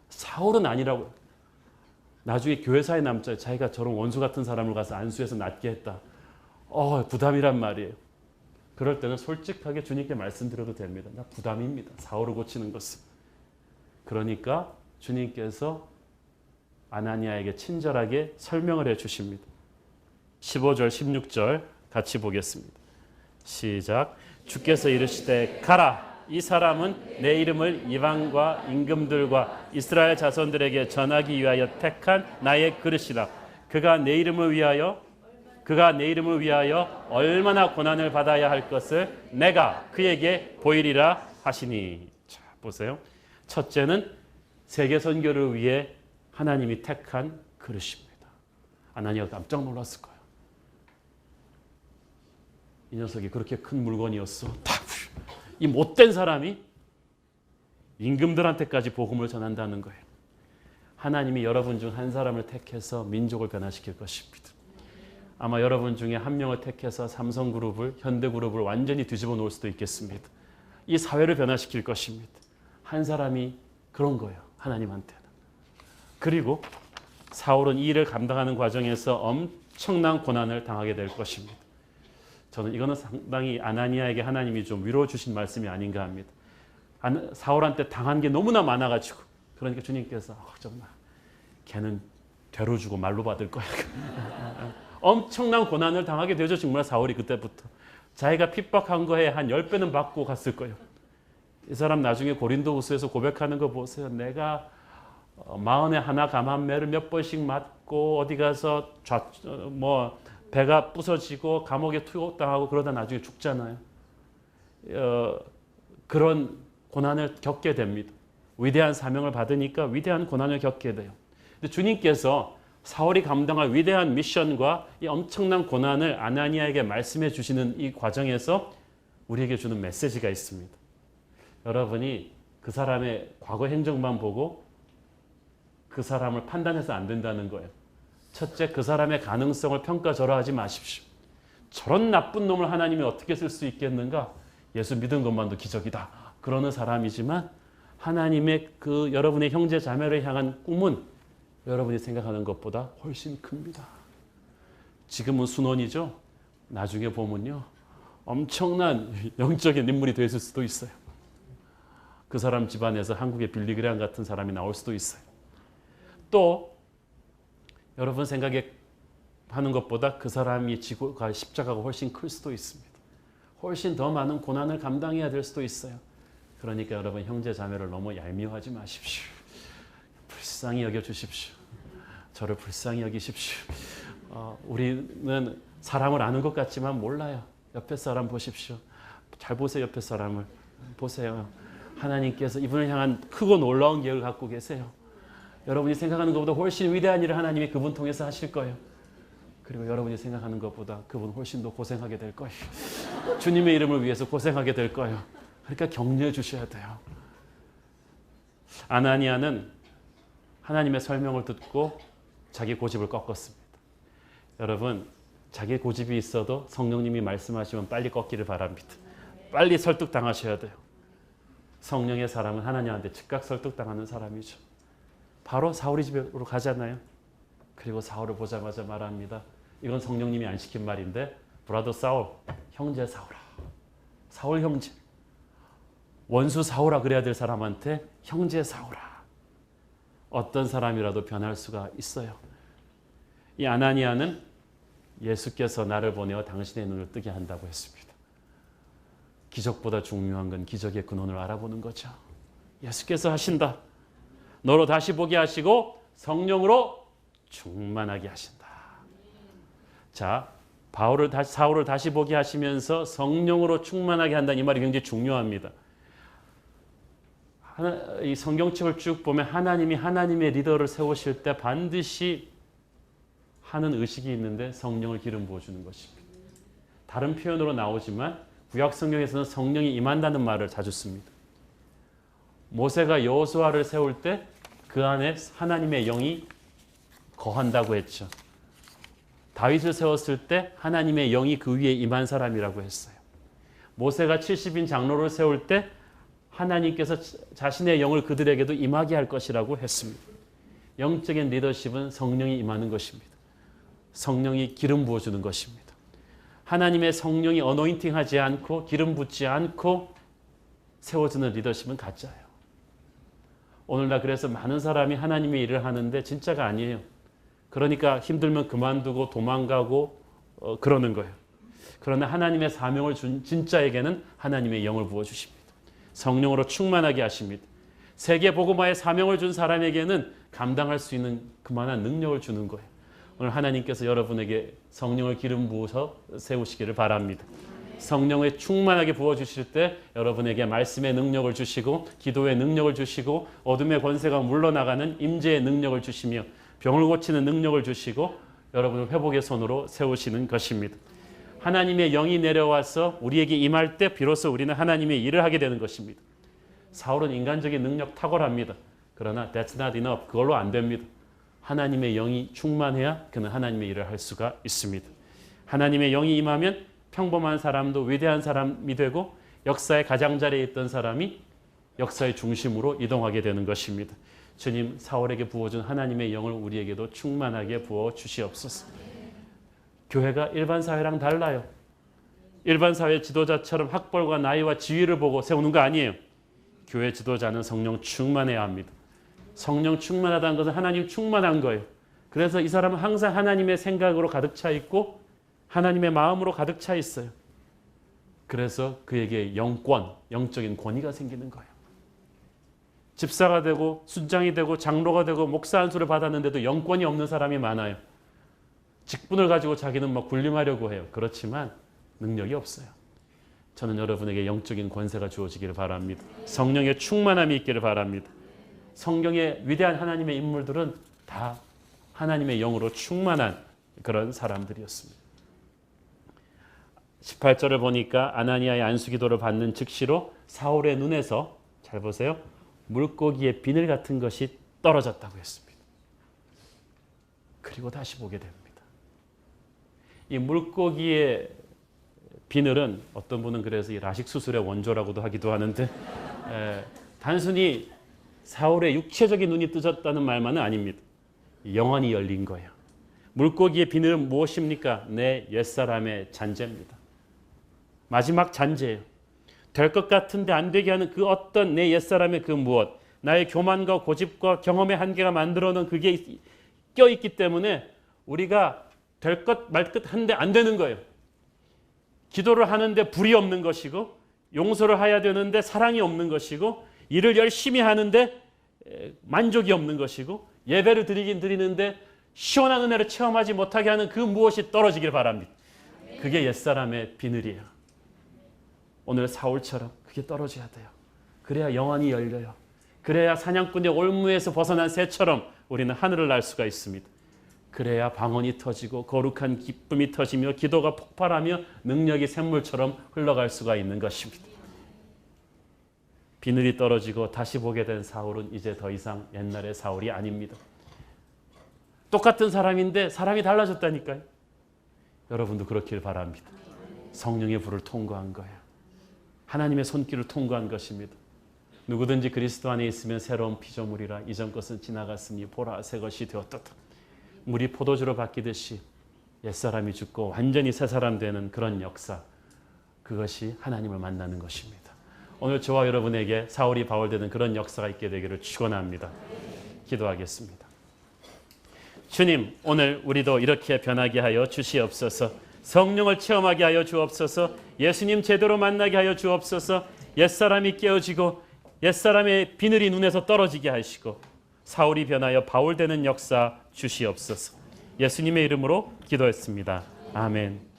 사울은 아니라고요. 나중에 교회사에 남자 자기가 저런 원수 같은 사람을 가서 안수해서 낫게 했다. 부담이란 말이에요. 그럴 때는 솔직하게 주님께 말씀드려도 됩니다. 나 부담입니다. 사울을 고치는 것은. 그러니까 주님께서 아나니아에게 친절하게 설명을 해 주십니다. 15절, 16절 같이 보겠습니다. 시작. 주께서 이르시되 가라. 이 사람은 내 이름을 이방과 임금들과 이스라엘 자손들에게 전하기 위하여 택한 나의 그릇이라. 그가 내 이름을 위하여 얼마나 고난을 받아야 할 것을 내가 그에게 보이리라 하시니. 자, 보세요. 첫째는 세계 선교를 위해 하나님이 택한 그릇입니다. 아나니아가 깜짝 놀랐을 거예요. 이 녀석이 그렇게 큰 물건이었어. 이 못된 사람이 임금들한테까지 복음을 전한다는 거예요. 하나님이 여러분 중 한 사람을 택해서 민족을 변화시킬 것입니다. 아마 여러분 중에 한 명을 택해서 삼성그룹을, 현대그룹을 완전히 뒤집어 놓을 수도 있겠습니다. 이 사회를 변화시킬 것입니다. 한 사람이 그런 거예요. 하나님한테는. 그리고 사울은 이 일을 감당하는 과정에서 엄청난 고난을 당하게 될 것입니다. 저는 이거는 상당히 아나니아에게 하나님이 좀 위로 주신 말씀이 아닌가 합니다. 사울한테 당한 게 너무나 많아가지고, 그러니까 주님께서 정말 걔는 되로 주고 말로 받을 거야. 엄청난 고난을 당하게 되죠. 정말 사울이 그때부터. 자기가 핍박한 거에 한 10배는 받고 갔을 거예요. 이 사람 나중에 고린도후서에서 고백하는 거 보세요. 내가 마흔에 하나 감한매를 몇 번씩 맞고 어디 가서 배가 부서지고 감옥에 투옥당하고 그러다 나중에 죽잖아요. 그런 고난을 겪게 됩니다. 위대한 사명을 받으니까 위대한 고난을 겪게 돼요. 근데 주님께서 사울이 감당할 위대한 미션과 이 엄청난 고난을 아나니아에게 말씀해 주시는 이 과정에서 우리에게 주는 메시지가 있습니다. 여러분이 그 사람의 과거 행적만 보고 그 사람을 판단해서 안 된다는 거예요. 첫째, 그 사람의 가능성을 평가절하하지 마십시오. 저런 나쁜 놈을 하나님이 어떻게 쓸 수 있겠는가? 예수 믿은 것만도 기적이다. 그러는 사람이지만 하나님의 그 여러분의 형제 자매를 향한 꿈은 여러분이 생각하는 것보다 훨씬 큽니다. 지금은 순원이죠. 나중에 보면요, 엄청난 영적인 인물이 되실 수도 있어요. 그 사람 집안에서 한국의 빌리그레함 같은 사람이 나올 수도 있어요. 또 여러분 생각에 하는 것보다 그 사람이 지고 갈 십자가가 훨씬 클 수도 있습니다. 훨씬 더 많은 고난을 감당해야 될 수도 있어요. 그러니까 여러분 형제 자매를 너무 얄미워하지 마십시오. 불쌍히 여겨주십시오. 저를 불쌍히 여기십시오. 우리는 사람을 아는 것 같지만 몰라요. 옆에 사람 보십시오. 잘 보세요. 옆에 사람을 보세요. 하나님께서 이분을 향한 크고 놀라운 계획을 갖고 계세요. 여러분이 생각하는 것보다 훨씬 위대한 일을 하나님이 그분 통해서 하실 거예요. 그리고 여러분이 생각하는 것보다 그분 훨씬 더 고생하게 될 거예요. 주님의 이름을 위해서 고생하게 될 거예요. 그러니까 격려해 주셔야 돼요. 아나니아는 하나님의 설명을 듣고 자기 고집을 꺾었습니다. 여러분, 자기 고집이 있어도 성령님이 말씀하시면 빨리 꺾기를 바랍니다. 빨리 설득당하셔야 돼요. 성령의 사람은 하나님한테 즉각 설득당하는 사람이죠. 바로 사울이 집으로 가잖아요. 그리고 사울을 보자마자 말합니다. 이건 성령님이 안 시킨 말인데, 브라더 사울, 형제 사울아. 사울 형제. 원수 사울아 그래야 될 사람한테 형제 사울아. 어떤 사람이라도 변할 수가 있어요. 이 아나니아는 예수께서 나를 보내어 당신의 눈을 뜨게 한다고 했습니다. 기적보다 중요한 건 기적의 근원을 알아보는 거죠. 예수께서 하신다. 너로 다시 보게 하시고 성령으로 충만하게 하신다. 자, 사울을 다시 보게 하시면서 성령으로 충만하게 한다는 이 말이 굉장히 중요합니다. 이 성경책을 쭉 보면 하나님이 하나님의 리더를 세우실 때 반드시 하는 의식이 있는데 성령을 기름 부어주는 것입니다. 다른 표현으로 나오지만 구약 성경에서는 성령이 임한다는 말을 자주 씁니다. 모세가 여호수아를 세울 때 그 안에 하나님의 영이 거한다고 했죠. 다윗을 세웠을 때 하나님의 영이 그 위에 임한 사람이라고 했어요. 모세가 70인 장로를 세울 때 하나님께서 자신의 영을 그들에게도 임하게 할 것이라고 했습니다. 영적인 리더십은 성령이 임하는 것입니다. 성령이 기름 부어주는 것입니다. 하나님의 성령이 어노인팅하지 않고 기름 붓지 않고 세워주는 리더십은 가짜예요. 오늘날 그래서 많은 사람이 하나님의 일을 하는데 진짜가 아니에요. 그러니까 힘들면 그만두고 도망가고 그러는 거예요. 그러나 하나님의 사명을 준 진짜에게는 하나님의 영을 부어주십니다. 성령으로 충만하게 하십니다. 세계 복음화의 사명을 준 사람에게는 감당할 수 있는 그만한 능력을 주는 거예요. 오늘 하나님께서 여러분에게 성령을 기름 부어서 세우시기를 바랍니다. 성령을 충만하게 부어주실 때 여러분에게 말씀의 능력을 주시고 기도의 능력을 주시고 어둠의 권세가 물러나가는 임재의 능력을 주시며 병을 고치는 능력을 주시고 여러분을 회복의 손으로 세우시는 것입니다. 하나님의 영이 내려와서 우리에게 임할 때 비로소 우리는 하나님의 일을 하게 되는 것입니다. 사울은 인간적인 능력 탁월합니다. 그러나 that's not enough. 그걸로 안 됩니다. 하나님의 영이 충만해야 그는 하나님의 일을 할 수가 있습니다. 하나님의 영이 임하면 평범한 사람도 위대한 사람이 되고 역사의 가장자리에 있던 사람이 역사의 중심으로 이동하게 되는 것입니다. 주님, 사울에게 부어준 하나님의 영을 우리에게도 충만하게 부어 주시옵소서. 교회가 일반 사회랑 달라요. 일반 사회 지도자처럼 학벌과 나이와 지위를 보고 세우는 거 아니에요. 교회 지도자는 성령 충만해야 합니다. 성령 충만하다는 것은 하나님 충만한 거예요. 그래서 이 사람은 항상 하나님의 생각으로 가득 차 있고 하나님의 마음으로 가득 차 있어요. 그래서 그에게 영권, 영적인 권위가 생기는 거예요. 집사가 되고 순장이 되고 장로가 되고 목사 안수를 받았는데도 영권이 없는 사람이 많아요. 직분을 가지고 자기는 막 군림하려고 해요. 그렇지만 능력이 없어요. 저는 여러분에게 영적인 권세가 주어지기를 바랍니다. 성령의 충만함이 있기를 바랍니다. 성경의 위대한 하나님의 인물들은 다 하나님의 영으로 충만한 그런 사람들이었습니다. 18절을 보니까 아나니아의 안수기도를 받는 즉시로 사울의 눈에서, 잘 보세요, 물고기의 비늘 같은 것이 떨어졌다고 했습니다. 그리고 다시 보게 됩니다. 이 물고기의 비늘은 어떤 분은 그래서 이 라식 수술의 원조라고도 하기도 하는데 단순히 사울의 육체적인 눈이 뜨졌다는 말만은 아닙니다. 영안이 열린 거예요. 물고기의 비늘은 무엇입니까? 내 옛사람의 잔재입니다. 마지막 잔재예요. 될 것 같은데 안 되게 하는 그 어떤 내 옛사람의 그 무엇, 나의 교만과 고집과 경험의 한계가 만들어놓은 그게 껴있기 때문에 우리가 될 것 말 것 한데 안 되는 거예요. 기도를 하는데 불이 없는 것이고, 용서를 해야 되는데 사랑이 없는 것이고, 일을 열심히 하는데 만족이 없는 것이고, 예배를 드리긴 드리는데 시원한 은혜를 체험하지 못하게 하는 그 무엇이 떨어지길 바랍니다. 그게 옛사람의 비늘이에요. 오늘 사울처럼 그게 떨어져야 돼요. 그래야 영안이 열려요. 그래야 사냥꾼의 올무에서 벗어난 새처럼 우리는 하늘을 날 수가 있습니다. 그래야 방언이 터지고 거룩한 기쁨이 터지며 기도가 폭발하며 능력이 샘물처럼 흘러갈 수가 있는 것입니다. 비늘이 떨어지고 다시 보게 된 사울은 이제 더 이상 옛날의 사울이 아닙니다. 똑같은 사람인데 사람이 달라졌다니까요. 여러분도 그렇길 바랍니다. 성령의 불을 통과한 거예요. 하나님의 손길을 통과한 것입니다. 누구든지 그리스도 안에 있으면 새로운 피조물이라 이전 것은 지나갔으니 보라 새 것이 되었도다. 물이 포도주로 바뀌듯이 옛사람이 죽고 완전히 새 사람 되는 그런 역사, 그것이 하나님을 만나는 것입니다. 오늘 저와 여러분에게 사울이 바울되는 그런 역사가 있게 되기를 축원합니다. 기도하겠습니다. 주님, 오늘 우리도 이렇게 변하게 하여 주시옵소서. 성령을 체험하게 하여 주옵소서. 예수님 제대로 만나게 하여 주옵소서. 옛사람이 깨어지고 옛사람의 비늘이 눈에서 떨어지게 하시고 사울이 변하여 바울되는 역사 주시옵소서. 예수님의 이름으로 기도했습니다. 아멘.